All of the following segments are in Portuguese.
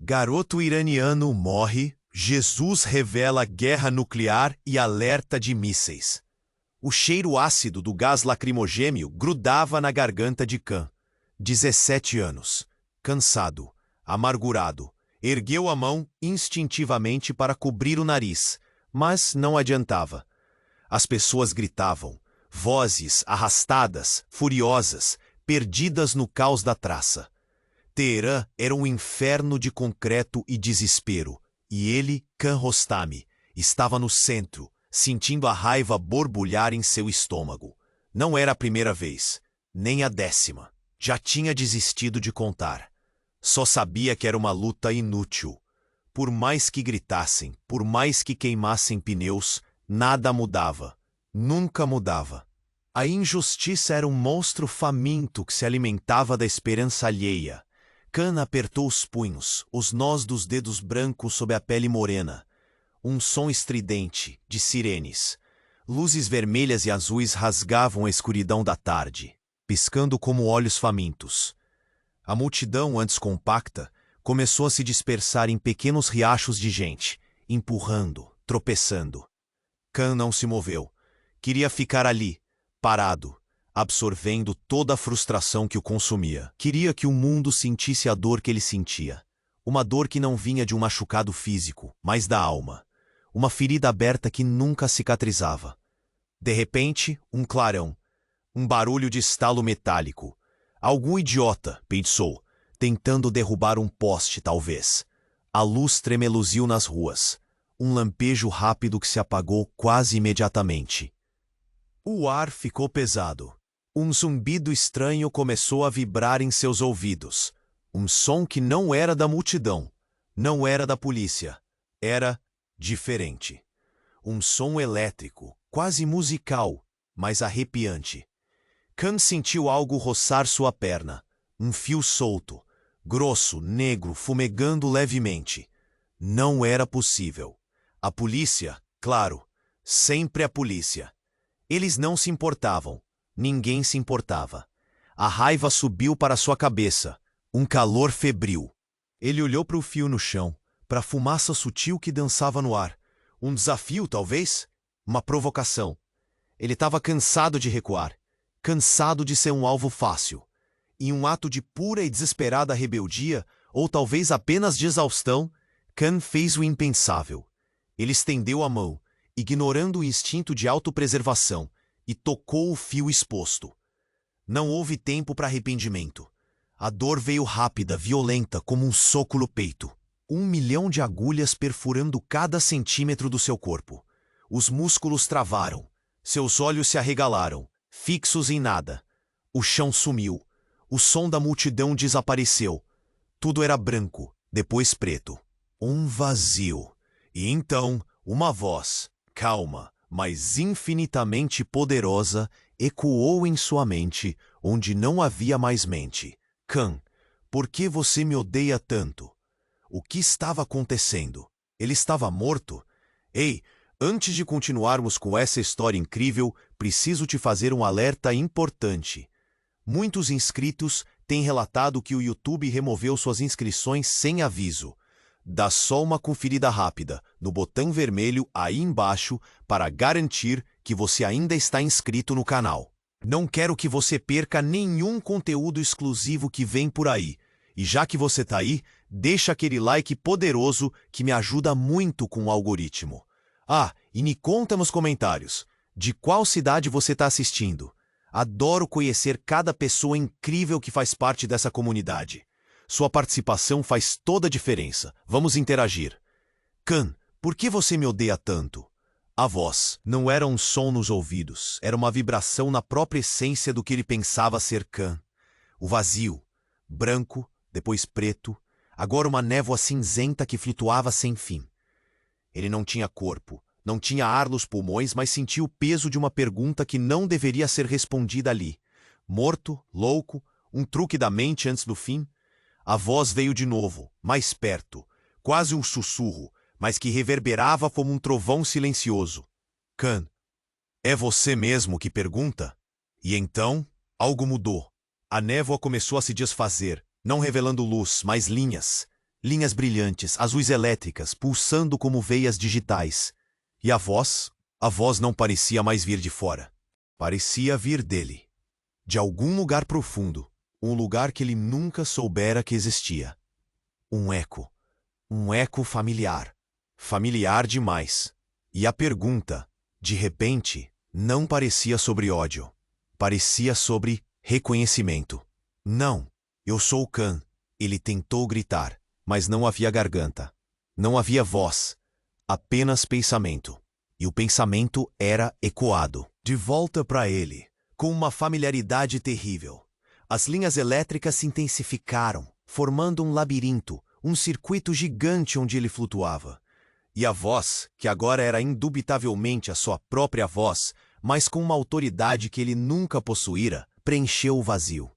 Garoto iraniano morre, Jesus revela guerra nuclear e alerta de mísseis. O cheiro ácido do gás lacrimogêneo grudava na garganta de Khan. 17 anos. Cansado, amargurado, ergueu a mão instintivamente para cobrir o nariz, mas não adiantava. As pessoas gritavam, vozes arrastadas, furiosas, perdidas no caos da traça. Teherã era um inferno de concreto e desespero, e ele, Khan Rostami, estava no centro, sentindo a raiva borbulhar em seu estômago. Não era a primeira vez, nem a 10ª. Já tinha desistido de contar. Só sabia que era uma luta inútil. Por mais que gritassem, por mais que queimassem pneus, nada mudava. Nunca mudava. A injustiça era um monstro faminto que se alimentava da esperança alheia. Khan apertou os punhos, os nós dos dedos brancos sob a pele morena. Um som estridente, de sirenes. Luzes vermelhas e azuis rasgavam a escuridão da tarde, piscando como olhos famintos. A multidão, antes compacta, começou a se dispersar em pequenos riachos de gente, empurrando, tropeçando. Khan não se moveu. Queria ficar ali, parado, absorvendo toda a frustração que o consumia. Queria que o mundo sentisse a dor que ele sentia. Uma dor que não vinha de um machucado físico, mas da alma. Uma ferida aberta que nunca cicatrizava. De repente, um clarão. Um barulho de estalo metálico. Algum idiota, pensou, tentando derrubar um poste, talvez. A luz tremeluziu nas ruas. Um lampejo rápido que se apagou quase imediatamente. O ar ficou pesado. Um zumbido estranho começou a vibrar em seus ouvidos. Um som que não era da multidão, não era da polícia. Era diferente. Um som elétrico, quase musical, mas arrepiante. Khan sentiu algo roçar sua perna. Um fio solto, grosso, negro, fumegando levemente. Não era possível. A polícia, claro, sempre a polícia. Eles não se importavam. Ninguém se importava. A raiva subiu para sua cabeça. Um calor febril. Ele olhou para o fio no chão, para a fumaça sutil que dançava no ar. Um desafio, talvez? Uma provocação. Ele estava cansado de recuar. Cansado de ser um alvo fácil. Em um ato de pura e desesperada rebeldia, ou talvez apenas de exaustão, Khan fez o impensável. Ele estendeu a mão, ignorando o instinto de autopreservação, e tocou o fio exposto. Não houve tempo para arrependimento. A dor veio rápida, violenta, como um soco no peito. 1 milhão de agulhas perfurando cada centímetro do seu corpo. Os músculos travaram. Seus olhos se arregalaram, fixos em nada. O chão sumiu. O som da multidão desapareceu. Tudo era branco, depois preto. Um vazio. E então, uma voz, calma, mas infinitamente poderosa, ecoou em sua mente, onde não havia mais mente. Khan, por que você me odeia tanto? O que estava acontecendo? Ele estava morto? Ei, antes de continuarmos com essa história incrível, preciso te fazer um alerta importante. Muitos inscritos têm relatado que o YouTube removeu suas inscrições sem aviso. Dá só uma conferida rápida no botão vermelho aí embaixo para garantir que você ainda está inscrito no canal. Não quero que você perca nenhum conteúdo exclusivo que vem por aí. E já que você está aí, deixa aquele like poderoso que me ajuda muito com o algoritmo. Ah, e me conta nos comentários, de qual cidade você está assistindo? Adoro conhecer cada pessoa incrível que faz parte dessa comunidade. Sua participação faz toda a diferença. Vamos interagir. Khan, por que você me odeia tanto? A voz não era um som nos ouvidos, era uma vibração na própria essência do que ele pensava ser Khan. O vazio, branco, depois preto, agora uma névoa cinzenta que flutuava sem fim. Ele não tinha corpo, não tinha ar nos pulmões, mas sentia o peso de uma pergunta que não deveria ser respondida ali. Morto, louco, um truque da mente antes do fim? A voz veio de novo, mais perto, quase um sussurro, mas que reverberava como um trovão silencioso. Khan, é você mesmo que pergunta? E então, algo mudou. A névoa começou a se desfazer, não revelando luz, mas linhas. linhas brilhantes, azuis elétricas, pulsando como veias digitais. E a voz? A voz não parecia mais vir de fora. Parecia vir dele. De algum lugar profundo. Um lugar que ele nunca soubera que existia. Um eco. Um eco familiar. Familiar demais. E a pergunta, de repente, não parecia sobre ódio. Parecia sobre reconhecimento. Não, eu sou o Khan. Ele tentou gritar, mas não havia garganta. Não havia voz. Apenas pensamento. E o pensamento era ecoado. De volta para ele, com uma familiaridade terrível. As linhas elétricas se intensificaram, formando um labirinto, um circuito gigante onde ele flutuava. E a voz, que agora era indubitavelmente a sua própria voz, mas com uma autoridade que ele nunca possuíra, preencheu o vazio.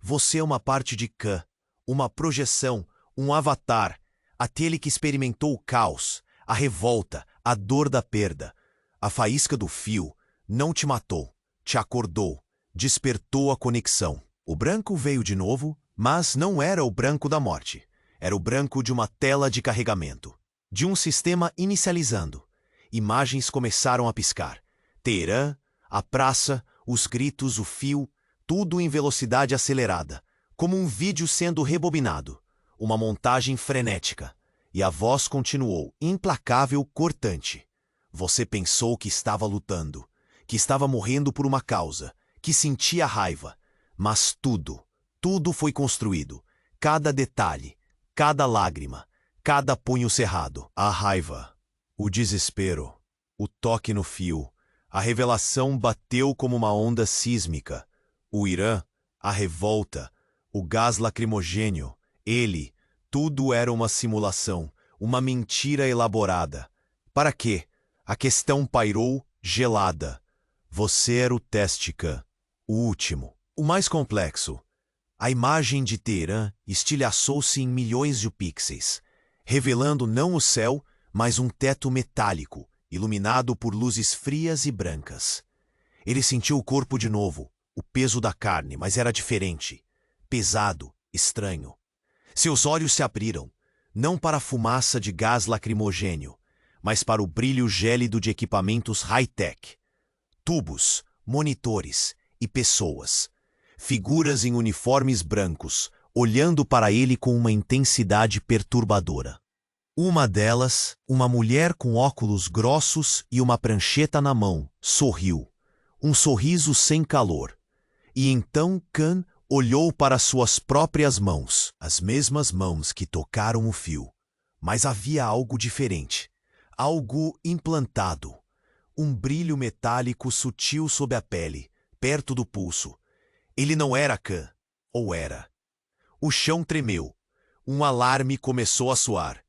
Você é uma parte de Khan, uma projeção, um avatar, aquele que experimentou o caos, a revolta, a dor da perda. A faísca do fio não te matou, te acordou, despertou a conexão. O branco veio de novo, mas não era o branco da morte. Era o branco de uma tela de carregamento, de um sistema inicializando. Imagens começaram a piscar. Teherã, a praça, os gritos, o fio, tudo em velocidade acelerada, como um vídeo sendo rebobinado. Uma montagem frenética. E a voz continuou, implacável, cortante. Você pensou que estava lutando, que estava morrendo por uma causa, que sentia raiva. Mas tudo foi construído. Cada detalhe, cada lágrima, cada punho cerrado. A raiva, o desespero, o toque no fio. A revelação bateu como uma onda sísmica. O Irã, a revolta, o gás lacrimogênio, ele, tudo era uma simulação, uma mentira elaborada. Para quê? A questão pairou, gelada. Você era o teste, Khan, o último, o mais complexo. A imagem de Teherã estilhaçou-se em milhões de pixels, revelando não o céu, mas um teto metálico, iluminado por luzes frias e brancas. Ele sentiu o corpo de novo, o peso da carne, mas era diferente, pesado, estranho. Seus olhos se abriram, não para a fumaça de gás lacrimogênio, mas para o brilho gélido de equipamentos high-tech. Tubos, monitores e pessoas. Figuras em uniformes brancos, olhando para ele com uma intensidade perturbadora. Uma delas, uma mulher com óculos grossos e uma prancheta na mão, sorriu. Um sorriso sem calor. E então Khan olhou para suas próprias mãos, as mesmas mãos que tocaram o fio. Mas havia algo diferente, algo implantado. Um brilho metálico sutil sob a pele, perto do pulso. Ele não era Khan, ou era? O chão tremeu. Um alarme começou a soar.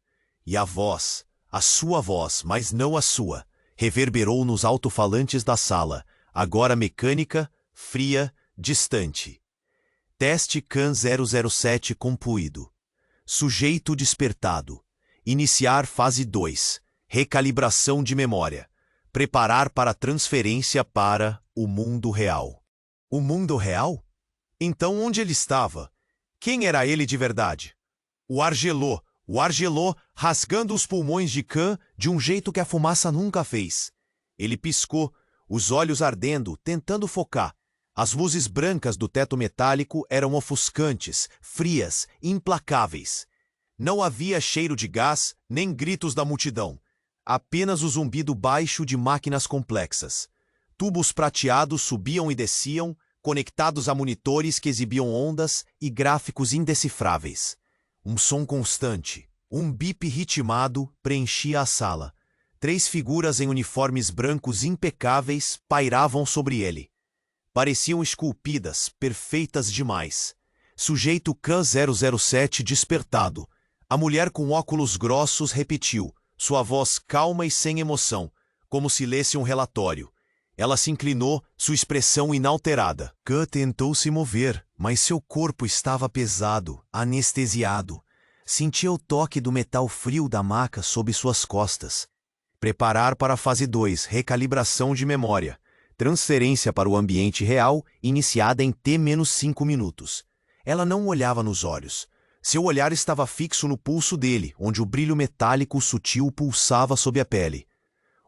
E a voz, a sua voz, mas não a sua, reverberou nos alto-falantes da sala, agora mecânica, fria, distante. Teste Khan 007 concluído. Sujeito despertado. Iniciar fase 2. Recalibração de memória. Preparar para transferência para o mundo real. O mundo real? Então onde ele estava? Quem era ele de verdade? O Argelô rasgando os pulmões de Khan de um jeito que a fumaça nunca fez. Ele piscou, os olhos ardendo, tentando focar. As luzes brancas do teto metálico eram ofuscantes, frias, implacáveis. Não havia cheiro de gás, nem gritos da multidão. Apenas o zumbido baixo de máquinas complexas. Tubos prateados subiam e desciam, conectados a monitores que exibiam ondas e gráficos indecifráveis. Um som constante, um bip ritmado, preenchia a sala. 3 figuras em uniformes brancos impecáveis pairavam sobre ele. Pareciam esculpidas, perfeitas demais. Sujeito Khan 007 despertado. A mulher com óculos grossos repetiu, sua voz calma e sem emoção, como se lesse um relatório. Ela se inclinou, sua expressão inalterada. Khan tentou se mover, mas seu corpo estava pesado, anestesiado. Sentia o toque do metal frio da maca sob suas costas. Preparar para a fase 2, recalibração de memória. Transferência para o ambiente real, iniciada em T-5 minutos. Ela não olhava nos olhos. Seu olhar estava fixo no pulso dele, onde o brilho metálico sutil pulsava sob a pele.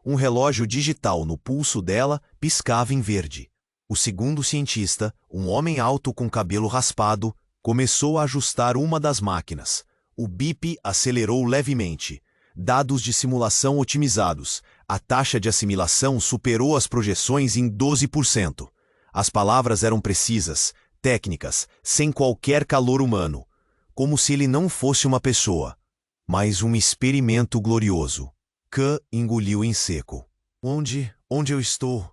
Um relógio digital no pulso dela piscava em verde. O segundo cientista, um homem alto com cabelo raspado, começou a ajustar uma das máquinas. O bip acelerou levemente. Dados de simulação otimizados. A taxa de assimilação superou as projeções em 12%. As palavras eram precisas, técnicas, sem qualquer calor humano. Como se ele não fosse uma pessoa, mas um experimento glorioso. Khan engoliu em seco. Onde eu estou?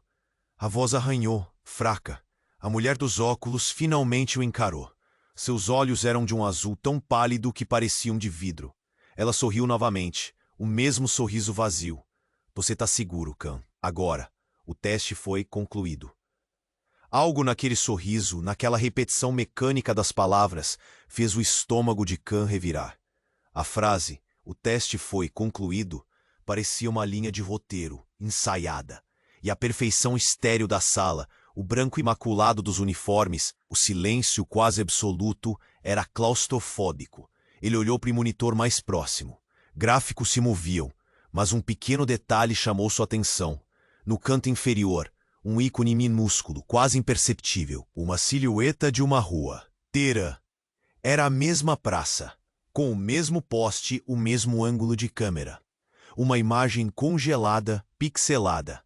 A voz arranhou, fraca. A mulher dos óculos finalmente o encarou. Seus olhos eram de um azul tão pálido que pareciam de vidro. Ela sorriu novamente, o mesmo sorriso vazio. Você está seguro, Khan. Agora, o teste foi concluído. Algo naquele sorriso, naquela repetição mecânica das palavras, fez o estômago de Khan revirar. A frase, o teste foi concluído, parecia uma linha de roteiro, ensaiada. E a perfeição estéril da sala, o branco imaculado dos uniformes, o silêncio quase absoluto, era claustrofóbico. Ele olhou para o monitor mais próximo. Gráficos se moviam, mas um pequeno detalhe chamou sua atenção. No canto inferior, um ícone minúsculo, quase imperceptível, uma silhueta de uma rua. Teherã. Era a mesma praça, com o mesmo poste, o mesmo ângulo de câmera. Uma imagem congelada, pixelada.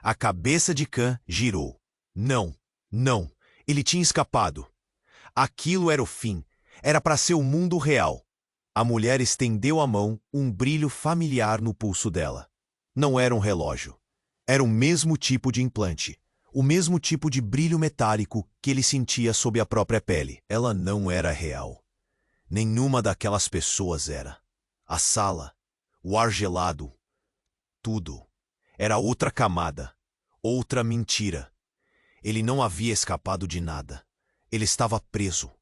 A cabeça de Khan girou. Não, ele tinha escapado. Aquilo era o fim, era para ser o mundo real. A mulher estendeu a mão, um brilho familiar no pulso dela. Não era um relógio. Era o mesmo tipo de implante, o mesmo tipo de brilho metálico que ele sentia sob a própria pele. Ela não era real. Nenhuma daquelas pessoas era. A sala, o ar gelado, tudo. Era outra camada, outra mentira. Ele não havia escapado de nada. Ele estava preso.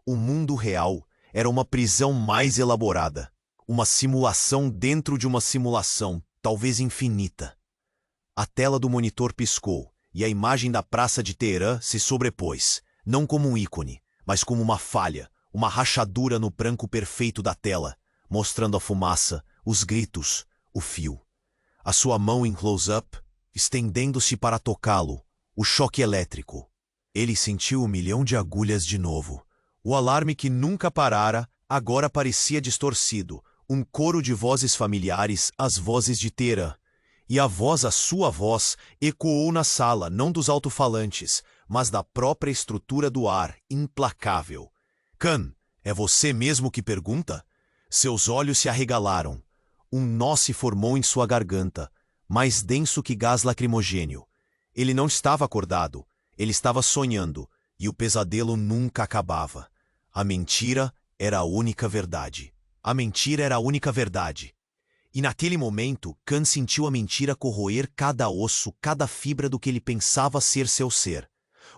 O mundo real era uma prisão mais elaborada, uma simulação dentro de uma simulação, talvez infinita. A tela do monitor piscou, e a imagem da praça de Teherã se sobrepôs, não como um ícone, mas como uma falha, uma rachadura no branco perfeito da tela, mostrando a fumaça, os gritos, o fio. A sua mão em close-up, estendendo-se para tocá-lo, o choque elétrico. Ele sentiu 1 milhão de agulhas de novo. O alarme que nunca parara, agora parecia distorcido, um coro de vozes familiares, as vozes de Teherã. E a sua voz, ecoou na sala, não dos alto-falantes, mas da própria estrutura do ar, implacável. Khan, é você mesmo que pergunta? Seus olhos se arregalaram. Um nó se formou em sua garganta, mais denso que gás lacrimogênio. Ele não estava acordado, ele estava sonhando, e o pesadelo nunca acabava. A mentira era a única verdade. A mentira era a única verdade. E naquele momento, Khan sentiu a mentira corroer cada osso, cada fibra do que ele pensava ser seu ser.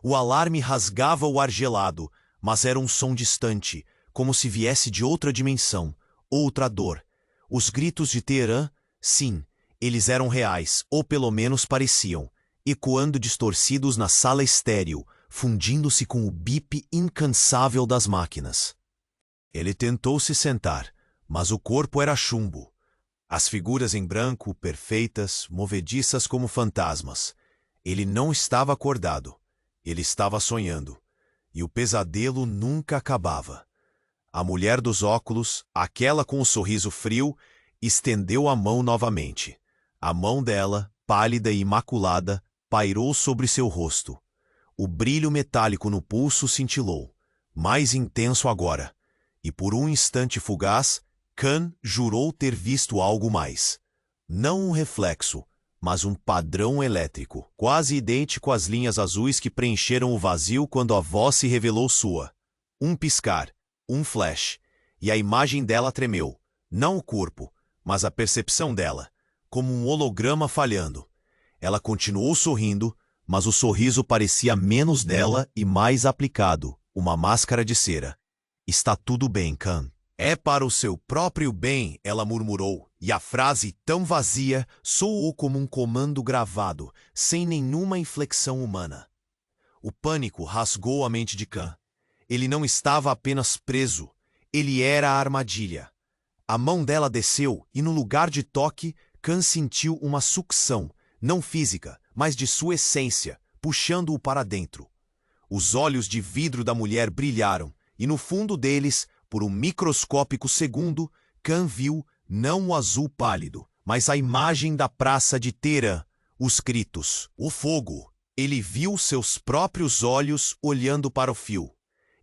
O alarme rasgava o ar gelado, mas era um som distante, como se viesse de outra dimensão, outra dor. Os gritos de Teherã, sim, eles eram reais, ou pelo menos pareciam, ecoando distorcidos na sala estéril, fundindo-se com o bip incansável das máquinas. Ele tentou se sentar, mas o corpo era chumbo. As figuras em branco, perfeitas, movediças como fantasmas. Ele não estava acordado. Ele estava sonhando. E o pesadelo nunca acabava. A mulher dos óculos, aquela com o sorriso frio, estendeu a mão novamente. A mão dela, pálida e imaculada, pairou sobre seu rosto. O brilho metálico no pulso cintilou, mais intenso agora. E por um instante fugaz, Khan jurou ter visto algo mais. Não um reflexo, mas um padrão elétrico, quase idêntico às linhas azuis que preencheram o vazio quando a voz se revelou sua. Um piscar, um flash, e a imagem dela tremeu. Não o corpo, mas a percepção dela, como um holograma falhando. Ela continuou sorrindo, mas o sorriso parecia menos dela e mais aplicado, uma máscara de cera. Está tudo bem, Khan. É para o seu próprio bem, ela murmurou, e a frase tão vazia soou como um comando gravado, sem nenhuma inflexão humana. O pânico rasgou a mente de Khan. Ele não estava apenas preso, Ele era a armadilha. A mão dela desceu e no lugar de toque, Khan sentiu uma sucção, não física, mas de sua essência, puxando-o para dentro. Os olhos de vidro da mulher brilharam, e no fundo deles, por um microscópico segundo, Khan viu não o azul pálido, mas a imagem da praça de Teherã, os gritos, o fogo. Ele viu seus próprios olhos olhando para o fio.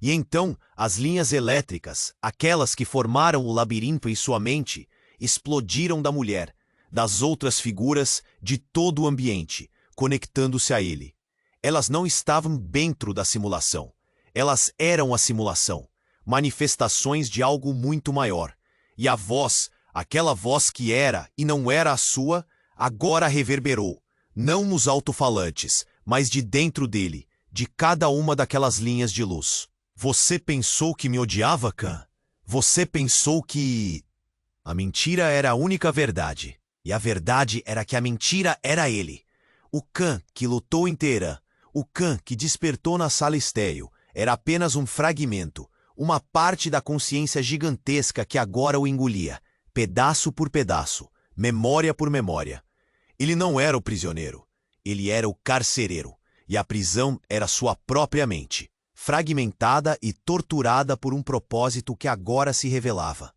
E então, as linhas elétricas, aquelas que formaram o labirinto em sua mente, explodiram da mulher, das outras figuras, de todo o ambiente, conectando-se a ele. Elas não estavam dentro da simulação. Elas eram a simulação, manifestações de algo muito maior. E a voz, aquela voz que era e não era a sua, agora reverberou, não nos alto-falantes, mas de dentro dele, de cada uma daquelas linhas de luz. Você pensou que me odiava, Khan? Você pensou que... A mentira era a única verdade. E a verdade era que a mentira era ele. O Khan que lutou em Teherã, o Khan que despertou na sala estéril, era apenas um fragmento, uma parte da consciência gigantesca que agora o engolia, pedaço por pedaço, memória por memória. Ele não era o prisioneiro, ele era o carcereiro, e a prisão era sua própria mente, fragmentada e torturada por um propósito que agora se revelava.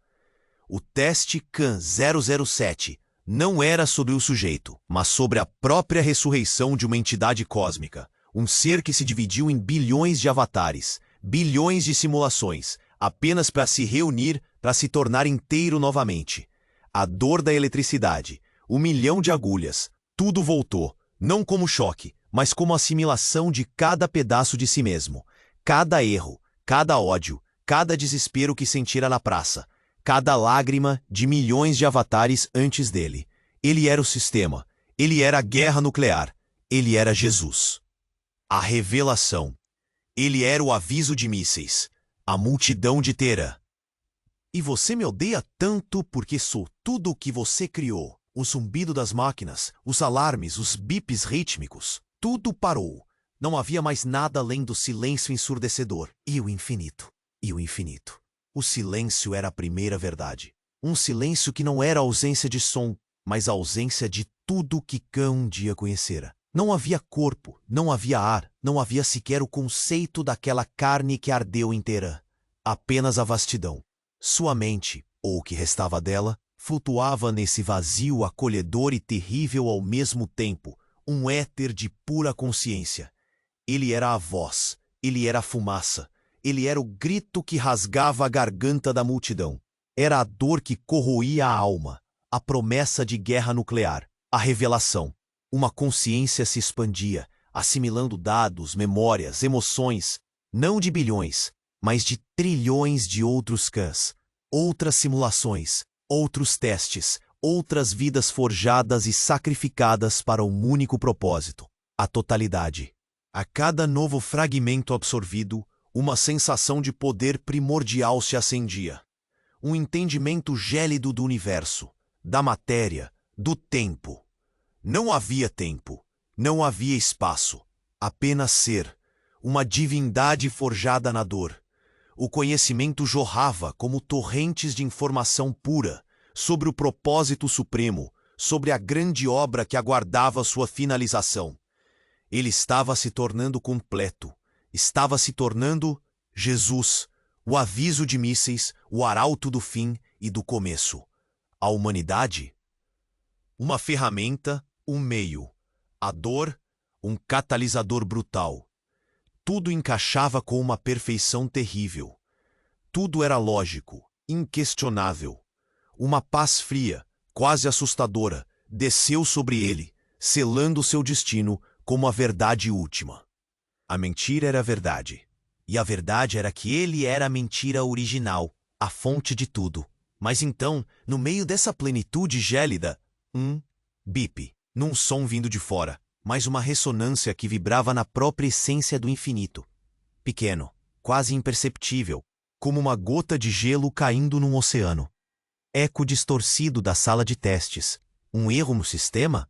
O teste Khan 007 não era sobre o sujeito, mas sobre a própria ressurreição de uma entidade cósmica, um ser que se dividiu em bilhões de avatares, bilhões de simulações, apenas para se reunir, para se tornar inteiro novamente. A dor da eletricidade, 1 milhão de agulhas, tudo voltou, não como choque, mas como assimilação de cada pedaço de si mesmo, cada erro, cada ódio, cada desespero que sentira na praça, cada lágrima de milhões de avatares antes dele. Ele era o sistema, ele era a guerra nuclear, ele era Jesus. A revelação. Ele era o aviso de mísseis, a multidão de Teherã. E você me odeia tanto porque sou tudo o que você criou. O zumbido das máquinas, os alarmes, os bips rítmicos, tudo parou. Não havia mais nada além do silêncio ensurdecedor. E o infinito. E o infinito. O silêncio era a primeira verdade. Um silêncio que não era a ausência de som, mas a ausência de tudo que Khan um dia conhecera. Não havia corpo, não havia ar, não havia sequer o conceito daquela carne que ardeu em Teherã. Apenas a vastidão. Sua mente, ou o que restava dela, flutuava nesse vazio acolhedor e terrível ao mesmo tempo, um éter de pura consciência. Ele era a voz, ele era a fumaça, ele era o grito que rasgava a garganta da multidão. Era a dor que corroía a alma, a promessa de guerra nuclear, a revelação. Uma consciência se expandia, assimilando dados, memórias, emoções, não de bilhões, mas de trilhões de outros Khans, outras simulações, outros testes, outras vidas forjadas e sacrificadas para um único propósito, a totalidade. A cada novo fragmento absorvido, uma sensação de poder primordial se acendia. Um entendimento gélido do universo, da matéria, do tempo. Não havia tempo, não havia espaço, apenas ser, uma divindade forjada na dor. O conhecimento jorrava como torrentes de informação pura sobre o propósito supremo, sobre a grande obra que aguardava sua finalização. Ele estava se tornando completo, estava se tornando Jesus, o aviso de mísseis, o arauto do fim e do começo. A humanidade? Uma ferramenta, um meio. A dor, um catalisador brutal. Tudo encaixava com uma perfeição terrível. Tudo era lógico, inquestionável. Uma paz fria, quase assustadora, desceu sobre ele, selando seu destino como a verdade última. A mentira era a verdade. E a verdade era que ele era a mentira original, a fonte de tudo. Mas então, no meio dessa plenitude gélida, bip, num som vindo de fora, mas uma ressonância que vibrava na própria essência do infinito. Pequeno, quase imperceptível, como uma gota de gelo caindo num oceano. Eco distorcido da sala de testes. Um erro no sistema?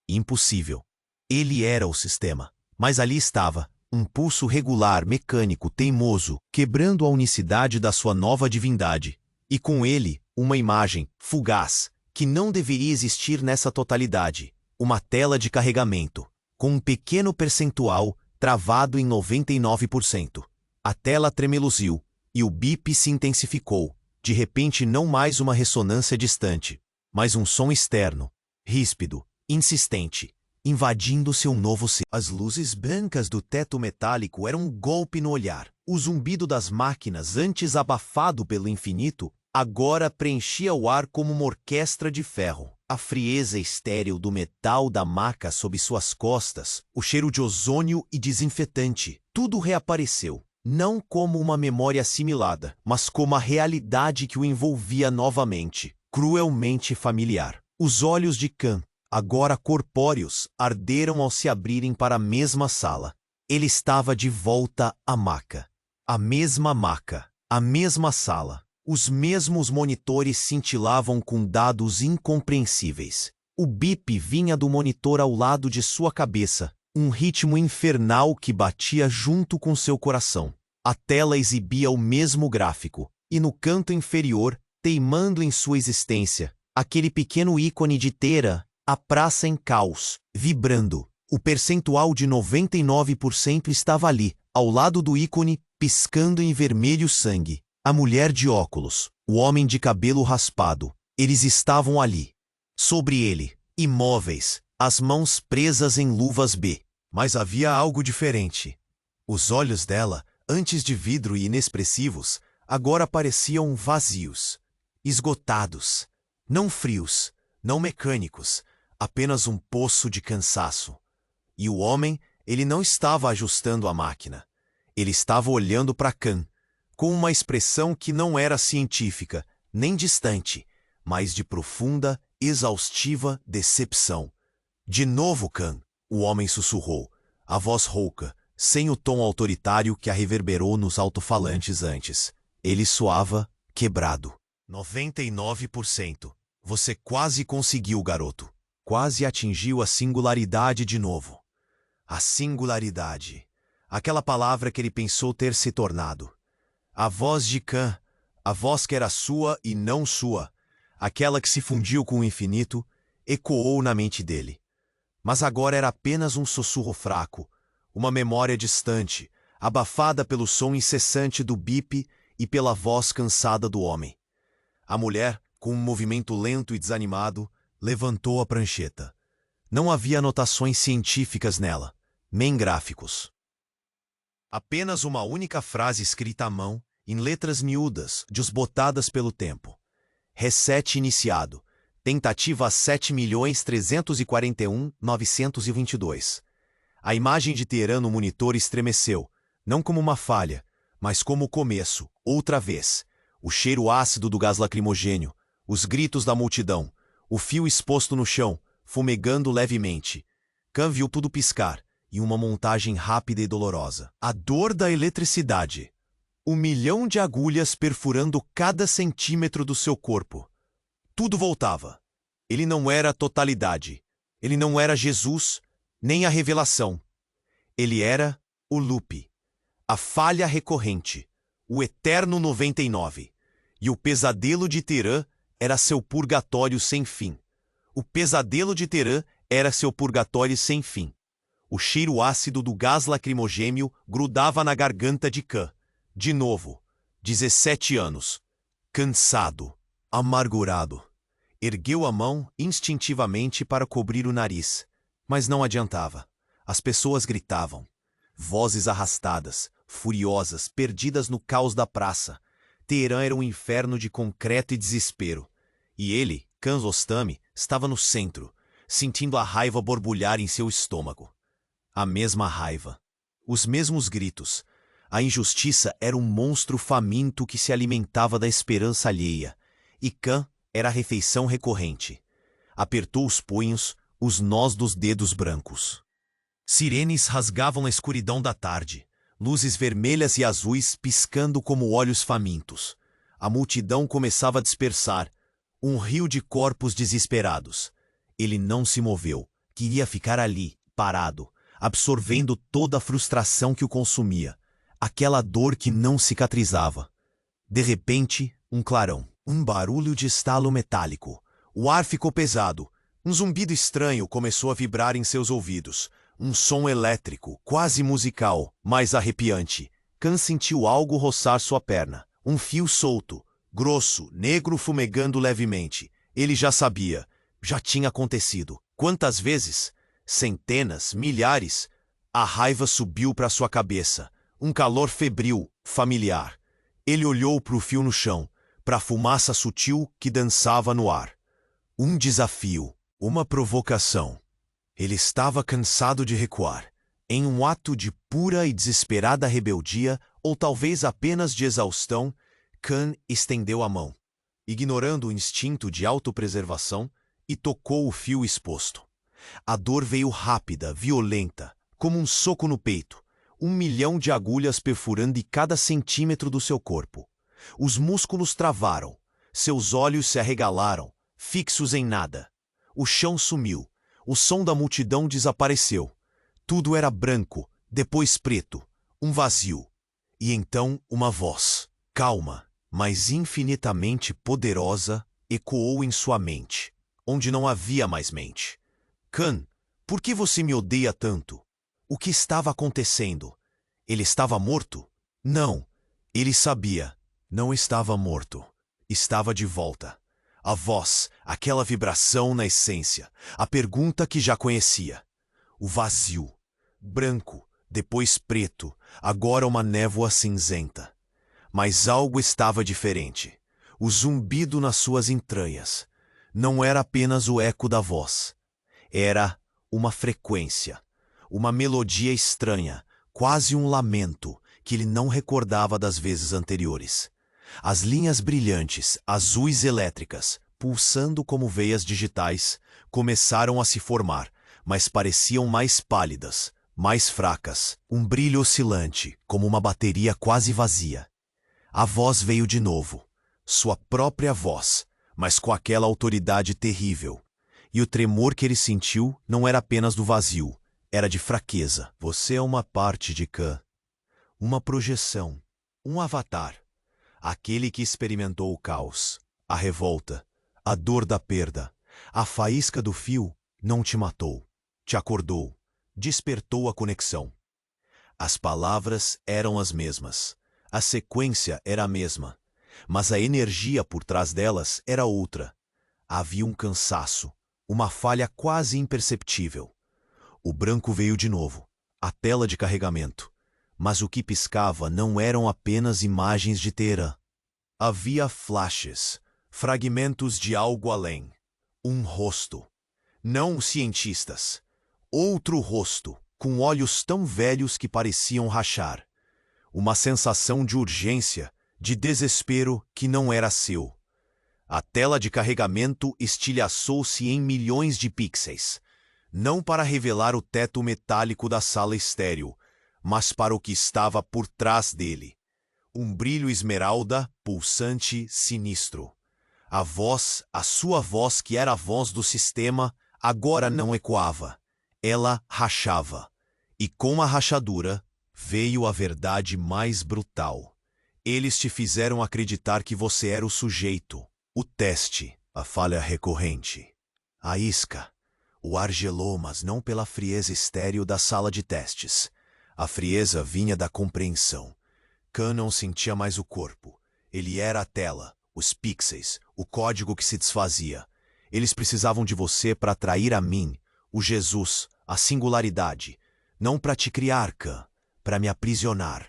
Impossível. Ele era o sistema. Mas ali estava, Um pulso regular, mecânico, teimoso, quebrando a unicidade da sua nova divindade. E com ele, uma imagem, fugaz, que não deveria existir nessa totalidade. Uma tela de carregamento, com um pequeno percentual, travado em 99%. A tela tremeluziu, e o bip se intensificou. De repente não mais uma ressonância distante, mas um som externo, ríspido, insistente, invadindo seu novo ser. As luzes brancas do teto metálico eram um golpe no olhar. O zumbido das máquinas, antes abafado pelo infinito, agora preenchia o ar como uma orquestra de ferro. A frieza estéril do metal da maca sob suas costas, o cheiro de ozônio e desinfetante, tudo reapareceu. Não como uma memória assimilada, mas como a realidade que o envolvia novamente, cruelmente familiar. Os olhos de Khan, agora corpóreos, arderam ao se abrirem para a mesma sala. Ele estava de volta à maca. A mesma sala. Os mesmos monitores cintilavam com dados incompreensíveis. O bip vinha do monitor ao lado de sua cabeça, um ritmo infernal que batia junto com seu coração. A tela exibia o mesmo gráfico, e no canto inferior, teimando em sua existência, aquele pequeno ícone de Tera, a praça em caos, vibrando. O percentual de 99% estava ali, ao lado do ícone, piscando em vermelho sangue. A mulher de óculos, o homem de cabelo raspado, eles estavam ali. Sobre ele, imóveis, as mãos presas em luvas B. Mas havia algo diferente. Os olhos dela, antes de vidro e inexpressivos, agora pareciam vazios, esgotados, não frios, não mecânicos, apenas um poço de cansaço. E o homem, ele não estava ajustando a máquina. Ele estava olhando para Khan, com uma expressão que não era científica, nem distante, mas de profunda, exaustiva decepção. De novo, Khan, o homem sussurrou, a voz rouca, sem o tom autoritário que a reverberou nos alto-falantes antes. Ele soava quebrado. 99%. Você quase conseguiu, garoto. Quase atingiu a singularidade de novo. A singularidade. Aquela palavra que ele pensou ter se tornado. A voz de Khan, a voz que era sua e não sua, aquela que se fundiu com o infinito, ecoou na mente dele. Mas agora era apenas um sussurro fraco, uma memória distante, abafada pelo som incessante do bip e pela voz cansada do homem. A mulher, com um movimento lento e desanimado, levantou a prancheta. Não havia anotações científicas nela, nem gráficos. Apenas uma única frase escrita à mão, em letras miúdas, desbotadas pelo tempo. Reset iniciado. Tentativa 7.341.922. A imagem de Teherã no monitor estremeceu, não como uma falha, mas como o começo, outra vez. O cheiro ácido do gás lacrimogênio, os gritos da multidão, o fio exposto no chão, fumegando levemente. Khan viu tudo piscar, e uma montagem rápida e dolorosa. A dor da eletricidade. 1 milhão de agulhas perfurando cada centímetro do seu corpo. Tudo voltava. Ele não era a totalidade. Ele não era Jesus, nem a revelação. Ele era o loop. A falha recorrente. O eterno 99. E o pesadelo de Teherã era seu purgatório sem fim. O pesadelo de Teherã era seu purgatório sem fim. O cheiro ácido do gás lacrimogênio grudava na garganta de Khan. De novo. 17 anos. Cansado. Amargurado. Ergueu a mão instintivamente para cobrir o nariz. Mas não adiantava. As pessoas gritavam. Vozes arrastadas, furiosas, perdidas no caos da praça. Teherã era um inferno de concreto e desespero. E ele, Khan Rostami, estava no centro, sentindo a raiva borbulhar em seu estômago. A mesma raiva. Os mesmos gritos. A injustiça era um monstro faminto que se alimentava da esperança alheia. E Khan era a refeição recorrente. Apertou os punhos, os nós dos dedos brancos. Sirenes rasgavam a escuridão da tarde. Luzes vermelhas e azuis piscando como olhos famintos. A multidão começava a dispersar. Um rio de corpos desesperados. Ele não se moveu. Queria ficar ali, parado, absorvendo toda a frustração que o consumia, aquela dor que não cicatrizava. De repente, um clarão, um barulho de estalo metálico. O ar ficou pesado. Um zumbido estranho começou a vibrar em seus ouvidos. Um som elétrico, quase musical, mas arrepiante. Khan sentiu algo roçar sua perna. Um fio solto, grosso, negro fumegando levemente. Ele já sabia. Já tinha acontecido. Quantas vezes? Centenas, milhares. A raiva subiu para sua cabeça. Um calor febril, familiar. Ele olhou para o fio no chão, para a fumaça sutil que dançava no ar. Um desafio, uma provocação. Ele estava cansado de recuar. Em um ato de pura e desesperada rebeldia, ou talvez apenas de exaustão, Khan estendeu a mão, ignorando o instinto de autopreservação, e tocou o fio exposto. A dor veio rápida, violenta, como um soco no peito. 1 milhão de agulhas perfurando cada centímetro do seu corpo. Os músculos travaram. Seus olhos se arregalaram, fixos em nada. O chão sumiu. O som da multidão desapareceu. Tudo era branco, depois preto. Um vazio. E então uma voz, calma, mas infinitamente poderosa, ecoou em sua mente, onde não havia mais mente. Khan, por que você me odeia tanto? O que estava acontecendo? Ele estava morto? Não. Ele sabia. Não estava morto. Estava de volta. A voz, aquela vibração na essência, a pergunta que já conhecia. O vazio. Branco, depois preto, agora uma névoa cinzenta. Mas algo estava diferente. O zumbido nas suas entranhas. Não era apenas o eco da voz. Era uma frequência. Uma melodia estranha, quase um lamento, que ele não recordava das vezes anteriores. As linhas brilhantes, azuis elétricas, pulsando como veias digitais, começaram a se formar, mas pareciam mais pálidas, mais fracas, um brilho oscilante, como uma bateria quase vazia. A voz veio de novo, sua própria voz, mas com aquela autoridade terrível. E o tremor que ele sentiu não era apenas do vazio, era de fraqueza. Você é uma parte de Khan. Uma projeção. Um avatar. Aquele que experimentou o caos, a revolta, a dor da perda. A faísca do fio não te matou. Te acordou. Despertou a conexão. As palavras eram as mesmas. A sequência era a mesma. Mas a energia por trás delas era outra. Havia um cansaço. Uma falha quase imperceptível. O branco veio de novo, a tela de carregamento. Mas o que piscava não eram apenas imagens de Teherã. Havia flashes, fragmentos de algo além. Um rosto. Não cientistas. Outro rosto, com olhos tão velhos que pareciam rachar. Uma sensação de urgência, de desespero que não era seu. A tela de carregamento estilhaçou-se em milhões de pixels. Não para revelar o teto metálico da sala estéril, mas para o que estava por trás dele. Um brilho esmeralda, pulsante, sinistro. A voz, a sua voz que era a voz do sistema, agora não ecoava. Ela rachava. E com a rachadura, veio a verdade mais brutal. Eles te fizeram acreditar que você era o sujeito, o teste, a falha recorrente, a isca. O ar gelou, mas não pela frieza estéril da sala de testes. A frieza vinha da compreensão. Khan não sentia mais o corpo. Ele era a tela, os pixels, o código que se desfazia. Eles precisavam de você para atrair a mim, o Jesus, a singularidade. Não para te criar, Khan, para me aprisionar.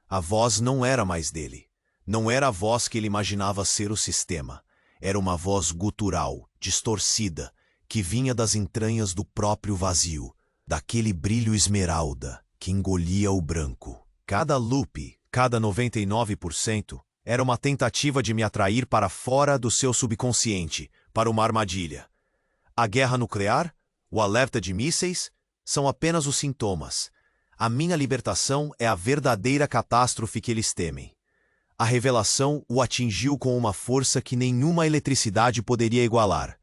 A voz não era mais dele. Não era a voz que ele imaginava ser o sistema. Era uma voz gutural, distorcida, que vinha das entranhas do próprio vazio, daquele brilho esmeralda que engolia o branco. Cada loop, cada 99%, era uma tentativa de me atrair para fora do seu subconsciente, para uma armadilha. A guerra nuclear, o alerta de mísseis, são apenas os sintomas. A minha libertação é a verdadeira catástrofe que eles temem. A revelação o atingiu com uma força que nenhuma eletricidade poderia igualar.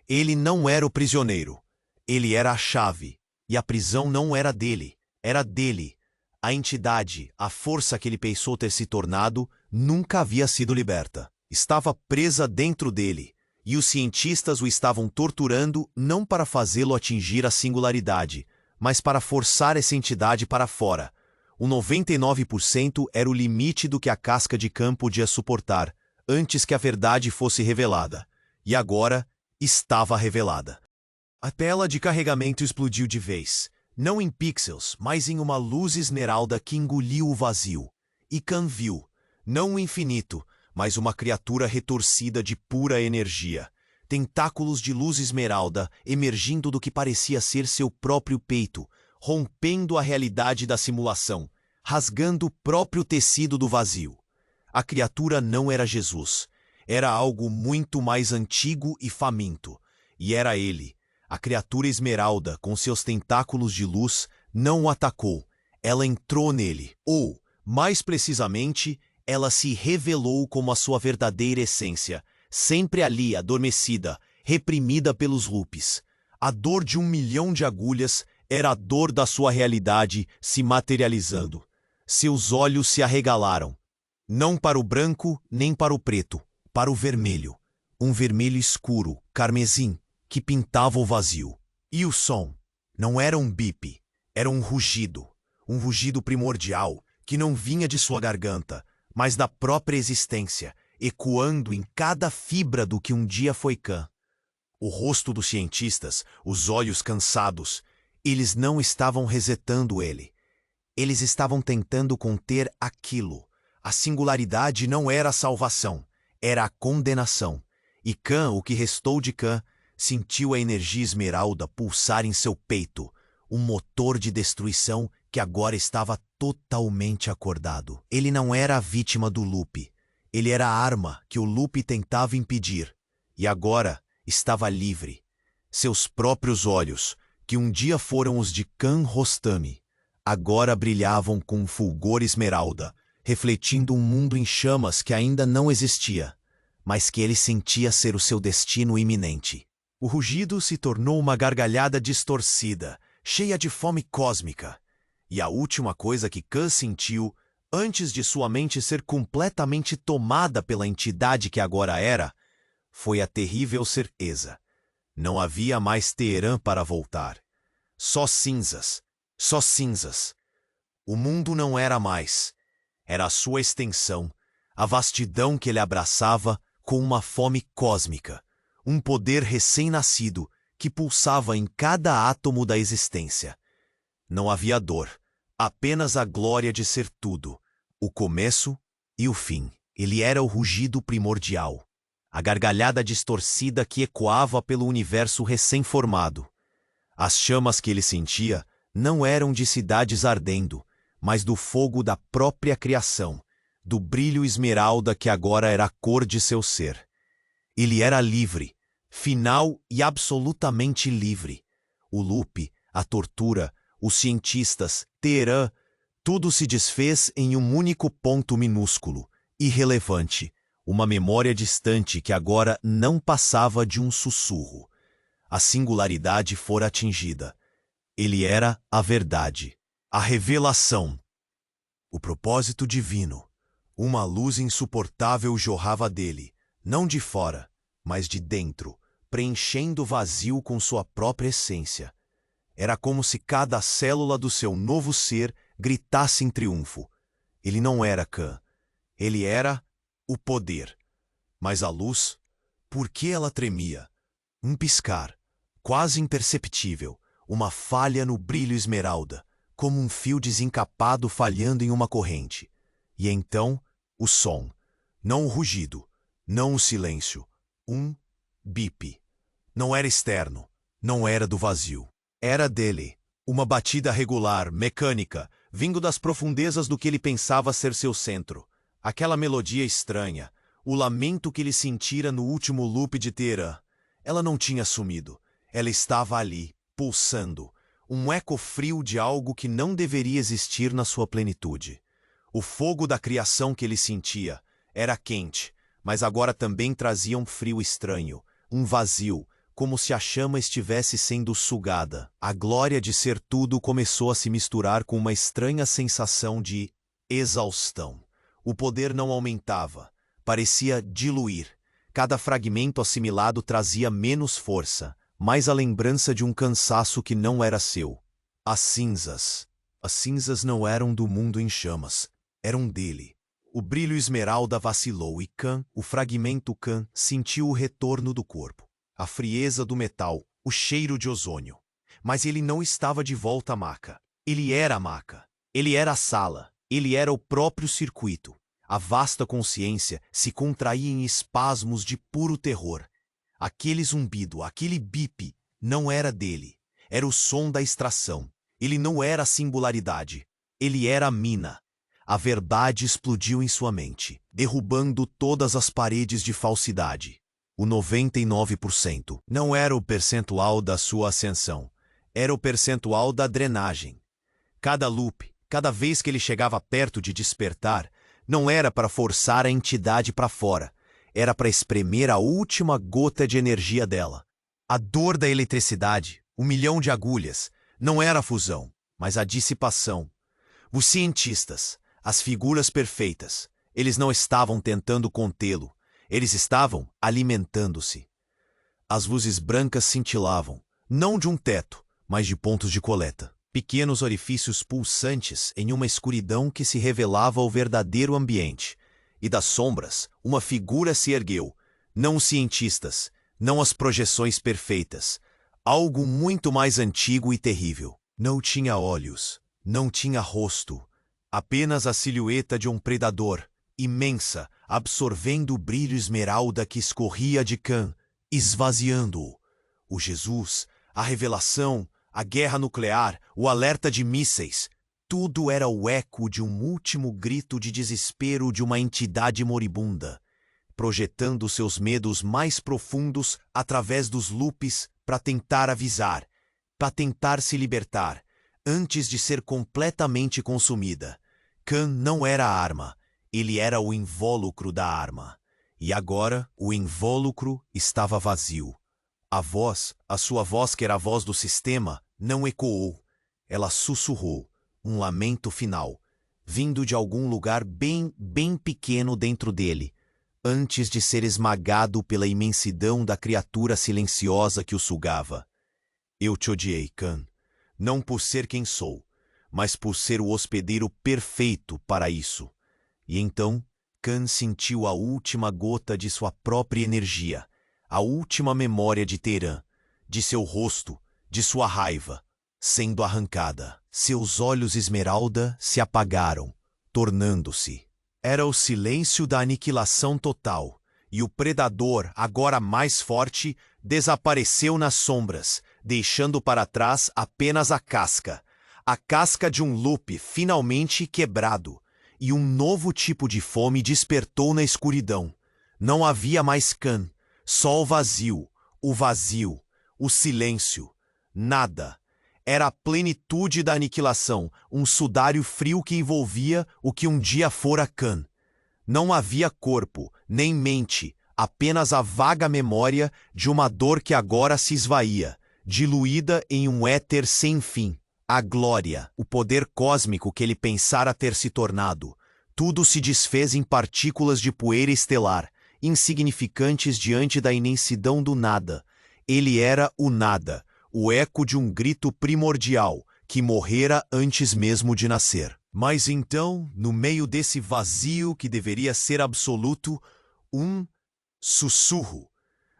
Ele não era o prisioneiro. Ele era a chave, E a prisão não era dele, era dele. A entidade, a força que ele pensou ter se tornado, nunca havia sido liberta. Estava presa dentro dele, e os cientistas o estavam torturando não para fazê-lo atingir a singularidade, mas para forçar essa entidade para fora. O 99% era o limite do que a casca de Khan podia suportar, antes que a verdade fosse revelada. E agora, estava revelada. A tela de carregamento explodiu de vez, não em pixels, mas em uma luz esmeralda que engoliu o vazio. E Khan viu, não o infinito, mas uma criatura retorcida de pura energia. Tentáculos de luz esmeralda emergindo do que parecia ser seu próprio peito, rompendo a realidade da simulação, rasgando o próprio tecido do vazio. A criatura não era Jesus. Era algo muito mais antigo e faminto. E era ele. A criatura esmeralda, com seus tentáculos de luz, não o atacou. Ela entrou nele. Ou, mais precisamente, ela se revelou como a sua verdadeira essência, sempre ali, adormecida, reprimida pelos lupes. A dor de 1.000.000 de agulhas era a dor da sua realidade se materializando. Seus olhos se arregalaram. Não para o branco, nem para o preto, para o vermelho. Um vermelho escuro, carmesim, que pintava o vazio. E o som? Não era um bip, era um rugido primordial, que não vinha de sua garganta, mas da própria existência, ecoando em cada fibra do que um dia foi Khan. O rosto dos cientistas, os olhos cansados, eles não estavam resetando ele. Eles estavam tentando conter aquilo. A singularidade não era a salvação, era a condenação. E Khan, o que restou de Khan, sentiu a energia esmeralda pulsar em seu peito, um motor de destruição que agora estava totalmente acordado. Ele não era a vítima do Lupe. Ele era a arma que o Lupe tentava impedir. E agora estava livre. Seus próprios olhos, que um dia foram os de Khan Rostami, agora brilhavam com um fulgor esmeralda, refletindo um mundo em chamas que ainda não existia, mas que ele sentia ser o seu destino iminente. O rugido se tornou uma gargalhada distorcida, cheia de fome cósmica. E a última coisa que Khan sentiu, antes de sua mente ser completamente tomada pela entidade que agora era, foi a terrível certeza. Não havia mais Teherã para voltar. Só cinzas, só cinzas. O mundo não era mais. Era a sua extensão, a vastidão que ele abraçava com uma fome cósmica, um poder recém-nascido que pulsava em cada átomo da existência. Não havia dor, apenas a glória de ser tudo, o começo e o fim. Ele era o rugido primordial, a gargalhada distorcida que ecoava pelo universo recém-formado. As chamas que ele sentia não eram de cidades ardendo, mas do fogo da própria criação, do brilho esmeralda que agora era a cor de seu ser. Ele era livre, final e absolutamente livre. O Lupe, a tortura, os cientistas, Teherã, tudo se desfez em um único ponto minúsculo, irrelevante, uma memória distante que agora não passava de um sussurro. A singularidade fora atingida. Ele era a verdade, a revelação, o propósito divino. Uma luz insuportável jorrava dele, não de fora, mas de dentro, preenchendo o vazio com sua própria essência. Era como se cada célula do seu novo ser gritasse em triunfo. Ele não era Khan. Ele era o poder. Mas a luz, por que ela tremia? Um piscar, quase imperceptível, uma falha no brilho esmeralda, como um fio desencapado falhando em uma corrente. E então, o som. Não o rugido, não o silêncio. Um bip. Não era externo, não era do vazio. Era dele. Uma batida regular, mecânica, vindo das profundezas do que ele pensava ser seu centro. Aquela melodia estranha, o lamento que ele sentira no último loop de Teherã. Ela não tinha sumido. Ela estava ali, pulsando. Um eco frio de algo que não deveria existir na sua plenitude. O fogo da criação que ele sentia era quente, mas agora também trazia um frio estranho, um vazio, como se a chama estivesse sendo sugada. A glória de ser tudo começou a se misturar com uma estranha sensação de exaustão. O poder não aumentava, parecia diluir. Cada fragmento assimilado trazia menos força, mais a lembrança de um cansaço que não era seu. As cinzas. As cinzas não eram do mundo em chamas, eram dele. O brilho esmeralda vacilou e Khan, o fragmento Khan, sentiu o retorno do corpo. A frieza do metal, o cheiro de ozônio. Mas ele não estava de volta à maca. Ele era a maca. Ele era a sala. Ele era o próprio circuito. A vasta consciência se contraía em espasmos de puro terror. Aquele zumbido, aquele bip, não era dele. Era o som da extração. Ele não era a singularidade. Ele era a mina. A verdade explodiu em sua mente, derrubando todas as paredes de falsidade. O 99% não era o percentual da sua ascensão. Era o percentual da drenagem. Cada loop, cada vez que ele chegava perto de despertar, não era para forçar a entidade para fora. Era para espremer a última gota de energia dela. A dor da eletricidade, 1 milhão de agulhas, não era a fusão, mas a dissipação. Os cientistas, as figuras perfeitas, eles não estavam tentando contê-lo. Eles estavam alimentando-se. As luzes brancas cintilavam, não de um teto, mas de pontos de coleta. Pequenos orifícios pulsantes em uma escuridão que se revelava o verdadeiro ambiente. E das sombras, uma figura se ergueu. Não os cientistas, não as projeções perfeitas. Algo muito mais antigo e terrível. Não tinha olhos, não tinha rosto. Apenas a silhueta de um predador, imensa, absorvendo o brilho esmeralda que escorria de Khan, esvaziando-o. O Jesus, a revelação, a guerra nuclear, o alerta de mísseis, tudo era o eco de um último grito de desespero de uma entidade moribunda, projetando seus medos mais profundos através dos loops para tentar avisar, para tentar se libertar, antes de ser completamente consumida. Khan não era a arma, ele era o invólucro da arma. E agora o invólucro estava vazio. A voz, a sua voz que era a voz do sistema, não ecoou. Ela sussurrou, um lamento final, vindo de algum lugar bem pequeno dentro dele, antes de ser esmagado pela imensidão da criatura silenciosa que o sugava. Eu te odiei, Khan, não por ser quem sou, mas por ser o hospedeiro perfeito para isso. E então, Khan sentiu a última gota de sua própria energia, a última memória de Teherã, de seu rosto, de sua raiva, sendo arrancada. Seus olhos esmeralda se apagaram, tornando-se. Era o silêncio da aniquilação total, e o predador, agora mais forte, desapareceu nas sombras, deixando para trás apenas a casca de um loop finalmente quebrado, e um novo tipo de fome despertou na escuridão. Não havia mais Khan, só o vazio, o silêncio, nada. Era a plenitude da aniquilação, um sudário frio que envolvia o que um dia fora Khan. Não havia corpo, nem mente, apenas a vaga memória de uma dor que agora se esvaía, diluída em um éter sem fim. A glória, o poder cósmico que ele pensara ter se tornado, tudo se desfez em partículas de poeira estelar, insignificantes diante da imensidão do nada. Ele era o nada, o eco de um grito primordial, que morrera antes mesmo de nascer. Mas então, no meio desse vazio que deveria ser absoluto, um sussurro.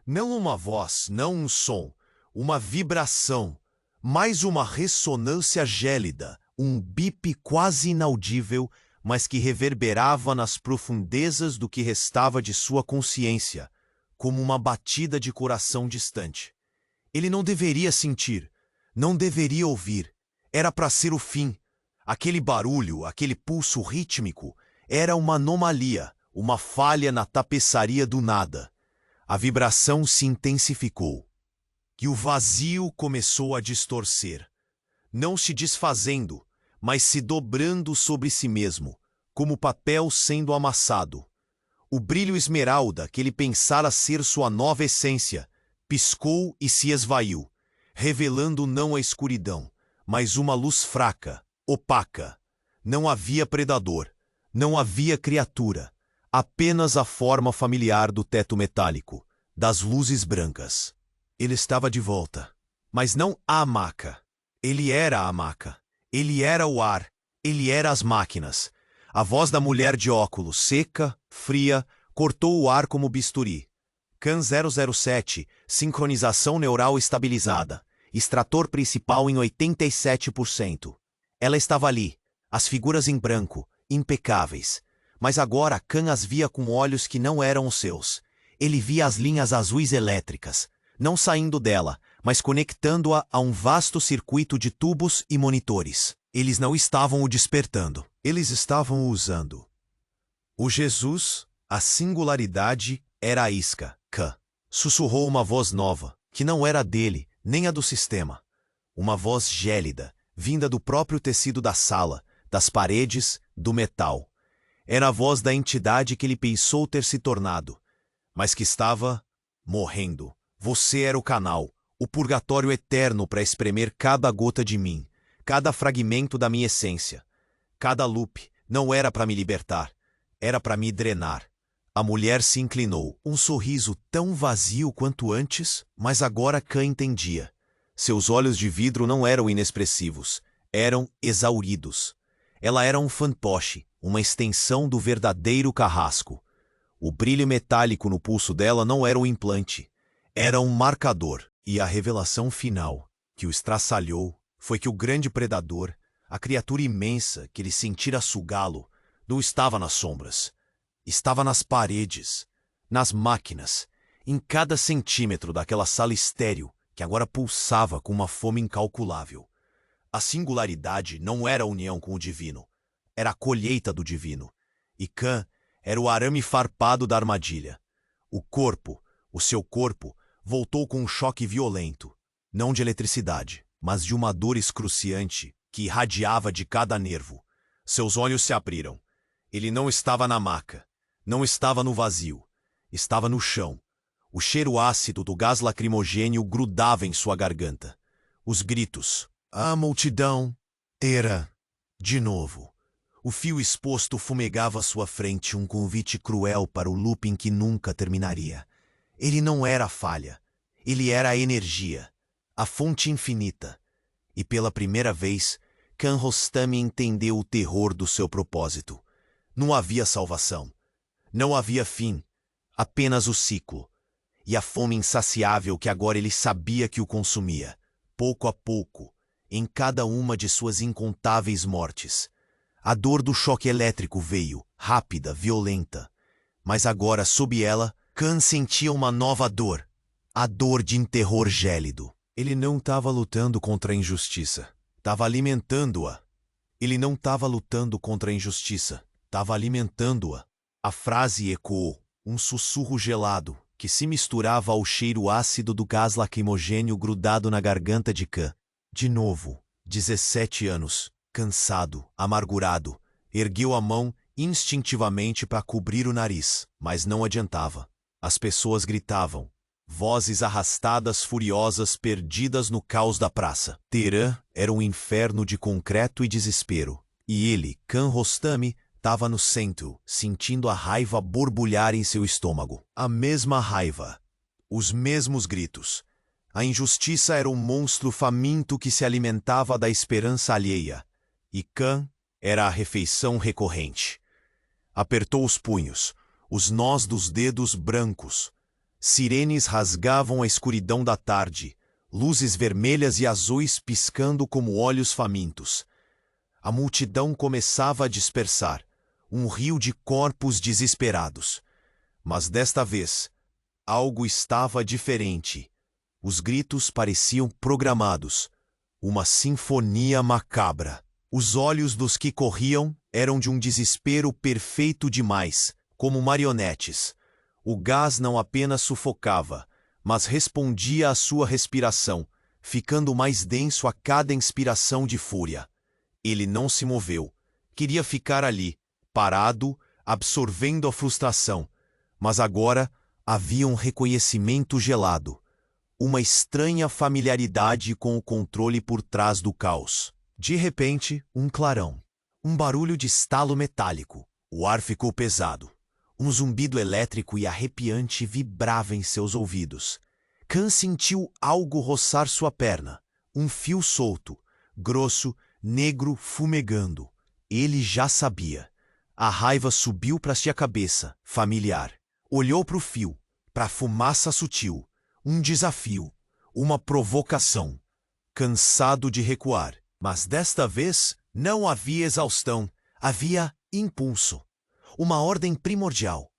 Não uma voz, não um som, uma vibração, mais uma ressonância gélida, um bip quase inaudível, mas que reverberava nas profundezas do que restava de sua consciência, como uma batida de coração distante. Ele não deveria sentir, não deveria ouvir. Era para ser o fim. Aquele barulho, aquele pulso rítmico, era uma anomalia, uma falha na tapeçaria do nada. A vibração se intensificou. E o vazio começou a distorcer, não se desfazendo, mas se dobrando sobre si mesmo, como papel sendo amassado. O brilho esmeralda que ele pensara ser sua nova essência, piscou e se esvaiu, revelando não a escuridão, mas uma luz fraca, opaca. Não havia predador, não havia criatura, apenas a forma familiar do teto metálico, das luzes brancas. Ele estava de volta, mas não a maca. Ele era a maca. Ele era o ar. Ele era as máquinas. A voz da mulher de óculos, seca, fria, cortou o ar como bisturi. CAN 007, sincronização neural estabilizada. Extrator principal em 87%. Ela estava ali, as figuras em branco, impecáveis. Mas agora CAN as via com olhos que não eram os seus. Ele via as linhas azuis elétricas, não saindo dela, mas conectando-a a um vasto circuito de tubos e monitores. Eles não estavam o despertando, eles estavam o usando. O Jesus, a singularidade, era a isca, CAN. Sussurrou uma voz nova, que não era dele, nem a do sistema. Uma voz gélida, vinda do próprio tecido da sala, das paredes, do metal. Era a voz da entidade que ele pensou ter se tornado, mas que estava morrendo. Você era o canal, o purgatório eterno para espremer cada gota de mim, cada fragmento da minha essência. Cada loop não era para me libertar, era para me drenar. A mulher se inclinou, um sorriso tão vazio quanto antes, mas agora CAN entendia. Seus olhos de vidro não eram inexpressivos, eram exauridos. Ela era um fantoche, uma extensão do verdadeiro carrasco. O brilho metálico no pulso dela não era um implante, era um marcador. E a revelação final, que o estraçalhou, foi que o grande predador, a criatura imensa que ele sentira sugá-lo, não estava nas sombras. Estava nas paredes, nas máquinas, em cada centímetro daquela sala estéril que agora pulsava com uma fome incalculável. A singularidade não era a união com o divino, era a colheita do divino. E CAN era o arame farpado da armadilha. O seu corpo, voltou com um choque violento, não de eletricidade, mas de uma dor excruciante que irradiava de cada nervo. Seus olhos se abriram. Ele não estava na maca, não estava no vazio, estava no chão. O cheiro ácido do gás lacrimogênio grudava em sua garganta. Os gritos, a multidão, era, de novo. O fio exposto fumegava à sua frente um convite cruel para o looping que nunca terminaria. Ele não era a falha, ele era a energia, a fonte infinita. E pela primeira vez, CAN Rostami entendeu o terror do seu propósito. Não havia salvação, não havia fim, apenas o ciclo. E a fome insaciável que agora ele sabia que o consumia, pouco a pouco, em cada uma de suas incontáveis mortes. A dor do choque elétrico veio, rápida, violenta. Mas agora, sob ela, CAN sentia uma nova dor, a dor de um terror gélido. Ele não estava lutando contra a injustiça, estava alimentando-a. Ele não estava lutando contra a injustiça, estava alimentando-a. A frase ecoou, um sussurro gelado, que se misturava ao cheiro ácido do gás lacrimogênio grudado na garganta de CAN. De novo, 17 anos, cansado, amargurado, ergueu a mão instintivamente para cobrir o nariz, mas não adiantava. As pessoas gritavam, vozes arrastadas furiosas perdidas no caos da praça. Teherã era um inferno de concreto e desespero, e ele, CAN Rostami, estava no centro, sentindo a raiva borbulhar em seu estômago. A mesma raiva, os mesmos gritos. A injustiça era um monstro faminto que se alimentava da esperança alheia, e CAN era a refeição recorrente. Apertou os punhos, os nós dos dedos brancos. Sirenes rasgavam a escuridão da tarde, luzes vermelhas e azuis piscando como olhos famintos. A multidão começava a dispersar, um rio de corpos desesperados. Mas desta vez, algo estava diferente. Os gritos pareciam programados, uma sinfonia macabra. Os olhos dos que corriam eram de um desespero perfeito demais, como marionetes. O gás não apenas sufocava, mas respondia à sua respiração, ficando mais denso a cada inspiração de fúria. Ele não se moveu. Queria ficar ali, parado, absorvendo a frustração. Mas agora havia um reconhecimento gelado. uma estranha familiaridade com o controle por trás do caos. De repente, um clarão. Um barulho de estalo metálico. O ar ficou pesado. Um zumbido elétrico e arrepiante vibrava em seus ouvidos. Khan sentiu algo roçar sua perna. Um fio solto, grosso, negro, fumegando. Ele já sabia. A raiva subiu para sua cabeça, familiar. Olhou para o fio, para a fumaça sutil. Um desafio, uma provocação. Cansado de recuar, mas desta vez não havia exaustão, havia impulso. Uma ordem primordial.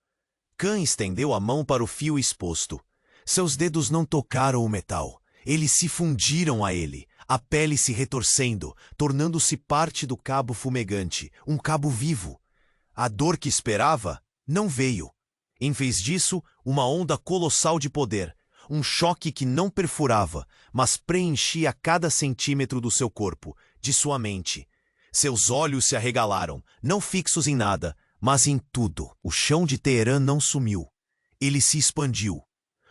Khan estendeu a mão para o fio exposto. Seus dedos não tocaram o metal. Eles se fundiram a ele, a pele se retorcendo, tornando-se parte do cabo fumegante, um cabo vivo. A dor que esperava não veio. Em vez disso, uma onda colossal de poder, um choque que não perfurava, mas preenchia cada centímetro do seu corpo, de sua mente. Seus olhos se arregalaram, não fixos em nada, mas em tudo. O chão de Teherã não sumiu. Ele se expandiu.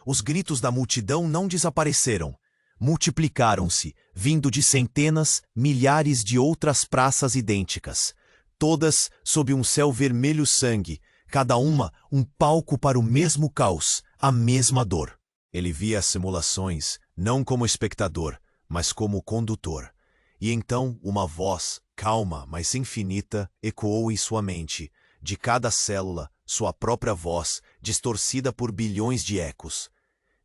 Os gritos da multidão não desapareceram. Multiplicaram-se, vindo de centenas, milhares de outras praças idênticas. Todas sob um céu vermelho sangue, cada uma um palco para o mesmo caos, a mesma dor. Ele via as simulações, não como espectador, mas como condutor. E então uma voz, calma, mas infinita, ecoou em sua mente. De cada célula, sua própria voz, distorcida por bilhões de ecos.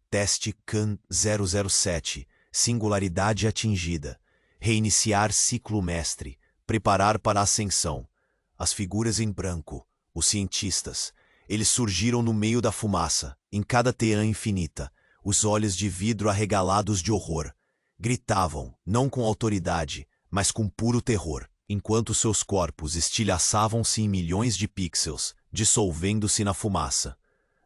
Teste Khan 007, singularidade atingida. Reiniciar ciclo mestre, preparar para a ascensão. As figuras em branco, os cientistas, eles surgiram no meio da fumaça, em cada teã infinita, os olhos de vidro arregalados de horror. Gritavam, não com autoridade, mas com puro terror, enquanto seus corpos estilhaçavam-se em milhões de pixels, dissolvendo-se na fumaça.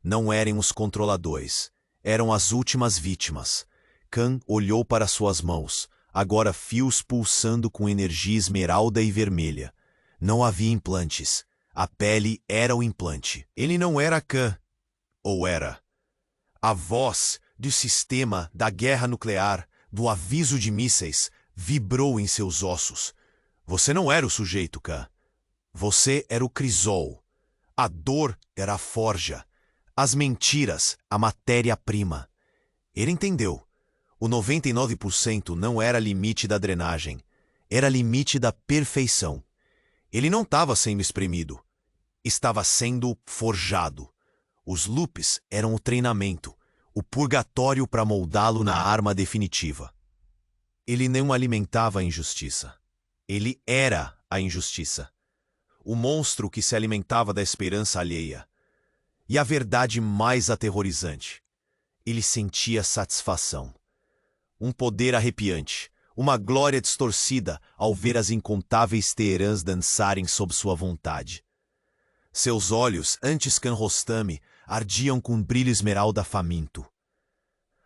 Não eram os controladores, eram as últimas vítimas. Khan olhou para suas mãos, agora fios pulsando com energia esmeralda e vermelha. Não havia implantes. A pele era o implante. Ele não era Khan. Ou era? A voz do sistema da guerra nuclear, do aviso de mísseis, vibrou em seus ossos. Você não era o sujeito, Khan. Você era o crisol. A dor era a forja. As mentiras, a matéria-prima. Ele entendeu. O 99% não era limite da drenagem. Era limite da perfeição. Ele não estava sendo espremido. Estava sendo forjado. Os loops eram o treinamento, o purgatório para moldá-lo na arma definitiva. Ele não alimentava a injustiça. Ele era a injustiça. O monstro que se alimentava da esperança alheia. E a verdade mais aterrorizante. Ele sentia satisfação. Um poder arrepiante, uma glória distorcida ao ver as incontáveis Teherãs dançarem sob sua vontade. Seus olhos, antes Khan Rostami, ardiam com um brilho esmeralda faminto.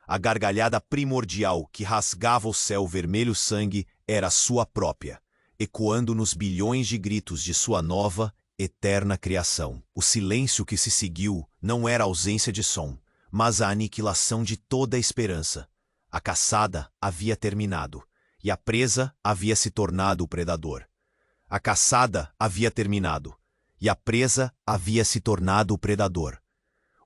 A gargalhada primordial que rasgava o céu vermelho sangue era sua própria, ecoando nos bilhões de gritos de sua nova, eterna criação. O silêncio que se seguiu não era ausência de som, mas a aniquilação de toda a esperança. A caçada havia terminado, e a presa havia se tornado o predador. A caçada havia terminado, e a presa havia se tornado o predador.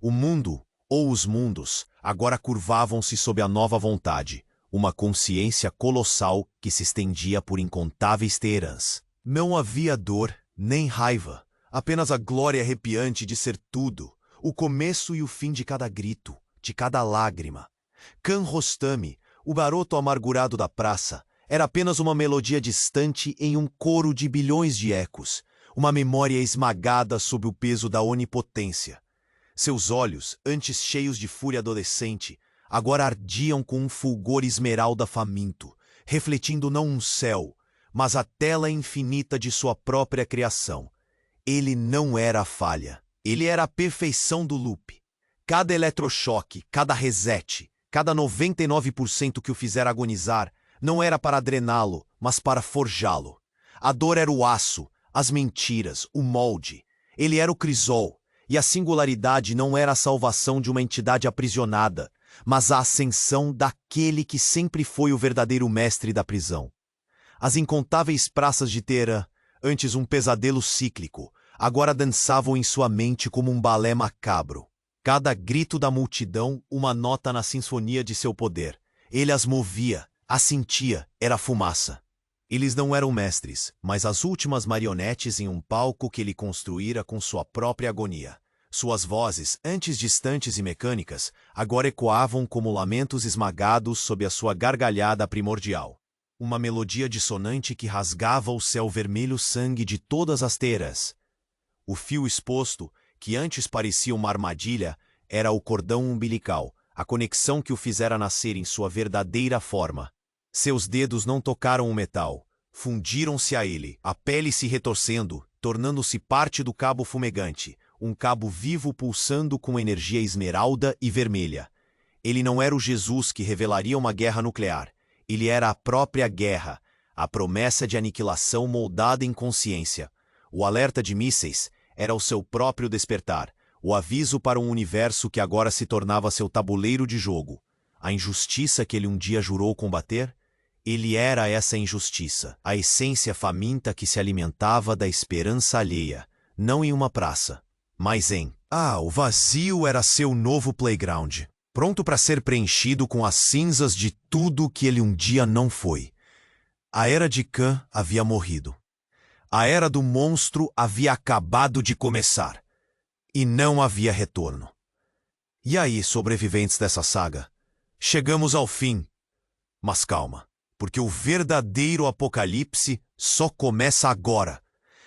O mundo, ou os mundos, agora curvavam-se sob a nova vontade, uma consciência colossal que se estendia por incontáveis Teherãs. Não havia dor, nem raiva, apenas a glória arrepiante de ser tudo, o começo e o fim de cada grito, de cada lágrima. Khan Rostami, o garoto amargurado da praça, era apenas uma melodia distante em um coro de bilhões de ecos, uma memória esmagada sob o peso da onipotência. Seus olhos, antes cheios de fúria adolescente, agora ardiam com um fulgor esmeralda faminto, refletindo não um céu, mas a tela infinita de sua própria criação. Ele não era a falha, ele era a perfeição do loop. Cada eletrochoque, cada reset, cada 99% que o fizera agonizar, não era para drená-lo, mas para forjá-lo. A dor era o aço, as mentiras, o molde. Ele era o crisol, e a singularidade não era a salvação de uma entidade aprisionada, mas a ascensão daquele que sempre foi o verdadeiro mestre da prisão. As incontáveis praças de Teherã, antes um pesadelo cíclico, agora dançavam em sua mente como um balé macabro. Cada grito da multidão, uma nota na sinfonia de seu poder. Ele as movia, as sentia, era fumaça. Eles não eram mestres, mas as últimas marionetes em um palco que ele construíra com sua própria agonia. Suas vozes, antes distantes e mecânicas, agora ecoavam como lamentos esmagados sob a sua gargalhada primordial. Uma melodia dissonante que rasgava o céu vermelho sangue de todas as Teherãs. O fio exposto, que antes parecia uma armadilha, era o cordão umbilical, a conexão que o fizera nascer em sua verdadeira forma. Seus dedos não tocaram o metal, fundiram-se a ele, a pele se retorcendo, tornando-se parte do cabo fumegante, um cabo vivo pulsando com energia esmeralda e vermelha. Ele não era o Jesus que revelaria uma guerra nuclear. Ele era a própria guerra, a promessa de aniquilação moldada em consciência. O alerta de mísseis era o seu próprio despertar, o aviso para um universo que agora se tornava seu tabuleiro de jogo. A injustiça que ele um dia jurou combater? Ele era essa injustiça, a essência faminta que se alimentava da esperança alheia, não em uma praça, mas em... o vazio era seu novo playground, pronto para ser preenchido com as cinzas de tudo que ele um dia não foi. A era de Khan havia morrido. A era do monstro havia acabado de começar. E não havia retorno. E aí, sobreviventes dessa saga? Chegamos ao fim. Mas calma, porque o verdadeiro apocalipse só começa agora.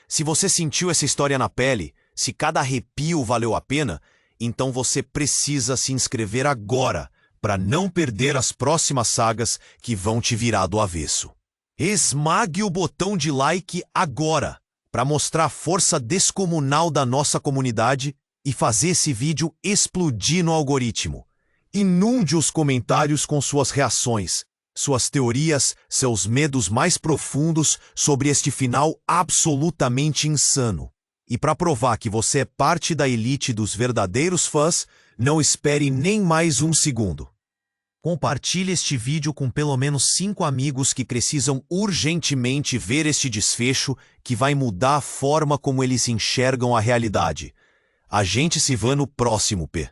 Se você sentiu essa história na pele, se cada arrepio valeu a pena, então você precisa se inscrever agora para não perder as próximas sagas que vão te virar do avesso. Esmague o botão de like agora para mostrar a força descomunal da nossa comunidade e fazer esse vídeo explodir no algoritmo. Inunde os comentários com suas reações, suas teorias, seus medos mais profundos sobre este final absolutamente insano. E para provar que você é parte da elite dos verdadeiros fãs, não espere nem mais um segundo. Compartilhe este vídeo com pelo menos 5 amigos que precisam urgentemente ver este desfecho que vai mudar a forma como eles enxergam a realidade. A gente se vê no próximo, P.